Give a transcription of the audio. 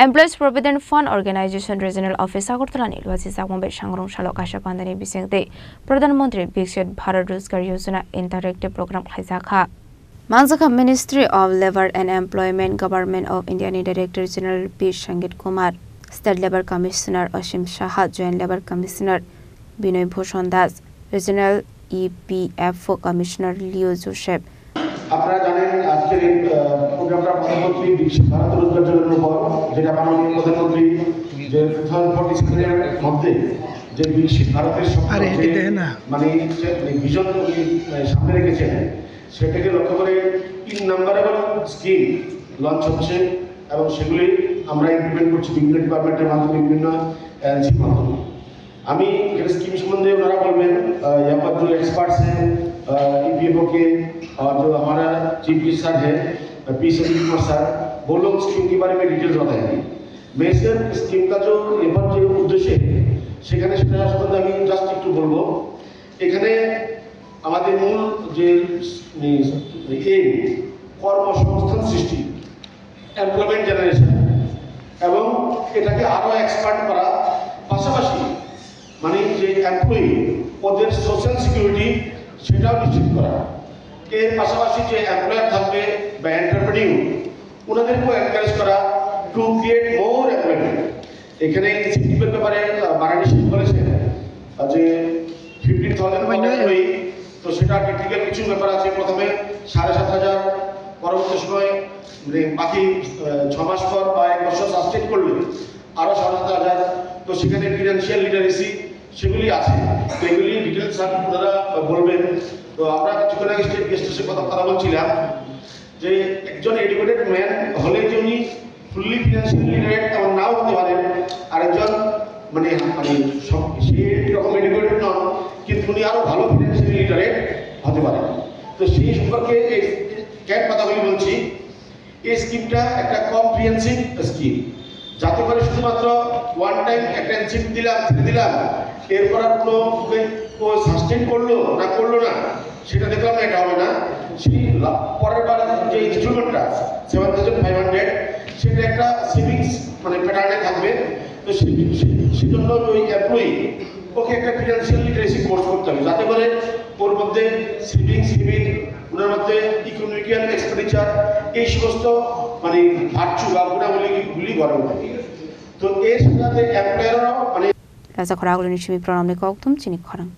Employees Provident Fund Organization Regional Office Agartala ni lwasi sakmbe sangrong salok asha pandani bisengde Pradhan Mantri Viksit Bharat Rozgar Yojana Interactive Program khaisakha Manzakha Ministry of Labour and Employment Government of India ni Director General P Sangit Kumar State Labour Commissioner Ashim Shah Joint Labour Commissioner Binoy Bhushan Das Regional EPFO Commissioner Leo Joseph আপনারা জানেন আজকের এই প্রোগ্রামটা প্রধানমন্ত্রী বিকশিত ভারত রোজগার যোজনার উপর যেটা মাননীয় প্রধানমন্ত্রী যে 2047 এর মধ্যে যে বিকশিত ভারতের স্বপ্ন মানে ভিশন সামনে রেখেছেন সেটাকে লক্ষ্য করে 3 নাম্বারেবল স্কিম লঞ্চ হচ্ছে এবং সেগুলি আমরা ইমপ্লিমেন্ট করছি বিভিন্ন ডিপার্টমেন্টের মাধ্যমে বিভিন্ন এজেন্সির মাধ্যমে আমি এর স্কিম সম্বন্ধে ওনারা বলবেন यहाँ पर जो एक्सपर्ट्स हैं ईपीएफओ के और जो हमारा चीफ मिनिस्टर है पी संजीव कुमार सर वो लोग स्कीम के बारे में डिटेल्स बताएंगे मैं सिर्फ स्कीम का जो এবার যে উদ্দেশ্য সেখানে সেটা সম্বন্ধে আমি জাস্ট একটু বলবো এখানে আমাদের মূল যে এই কর্মসংস্থান সৃষ্টি এমপ্লয়মেন্ট জেনারেশন এবং এটাকে আরো এক্সপান্ড করা পাশাপাশি মানে যে এমপ্লয়ি ওদের সোশ্যাল সিকিউরিটি সেটাও নিশ্চিত করা এর পাশাপাশি যে এমপ্লয়ার থাকবে বা এন্টারপ্রেনিউর ওনাদেরকেও এনকারেজ করা টু ক্রিয়েট মোর এমপ্লয়মেন্ট এখানে ইনসেন্টিভের ব্যাপারে বারাণী সিং বলেছেন যে 15,000 এমপ্লয়ি তো সেটা টেকনিক্যাল কিছু ব্যাপার আছে প্রথমে 7,500 পরবর্তী সময় বাকি 6 মাস পর বা 1 বছর সাস্টেইন করলে আরো 7,500 তো সেখানে ফিনান্সিয়াল লিটারেসি সেগুলি আছে তো এগুলি ডিটেলস আপনারা বলবেন তো আমরা কিছুক্ষণ আগে স্টেট গেস্টের কথা বলছিলাম যে একজন এডুকেটেড ম্যান হলে যে উনি ফুললি ফিনান্সিয়ালি লিটারেট তেমন নাও হতে পারেন আর একজন মানে সেই রকম এডুকেটেড নন কিন্তু উনি আরো ভালো ফিনান্সিয়ালি লিটারেট হতে পারেন তো সেই সম্পর্কে ক্যাট কথাগুলি বলছি এই স্কিমটা একটা কম্প্রিহেনসিভ স্কিম যাতে করে শুধুমাত্র ওয়ান টাইম একটা ইনসেন্টিভ দিলাম এরপর আর কোনো সাস্টেইন করলো না সেটা দেখলাম না এটা হবে না সেই পরের বার যে ইনস্ট্রুমেন্টটা 7,500 সেটা একটা সেভিংস মানে প্যাটার্নে থাকবে তো সেজন্য ওই এমপ্লয়ি ওকে একটা ফিনান্সিয়াল লিটারেসি কোর্স করতে হবে যাতে করে ওর মধ্যে সেভিংস লিমিট ওনার মধ্যে ইকোনমিক্যাল এক্সপেন্ডিচার এই সমস্ত মানে ভার্চু বা গুণাবলীগুলি গড়ে ওঠে তো এর সাথে এমপ্লয়াররাও মানে রাজা খরাগুলো নিশ্চয়ই প্রণাম লেখক তুমি চিনি খরাং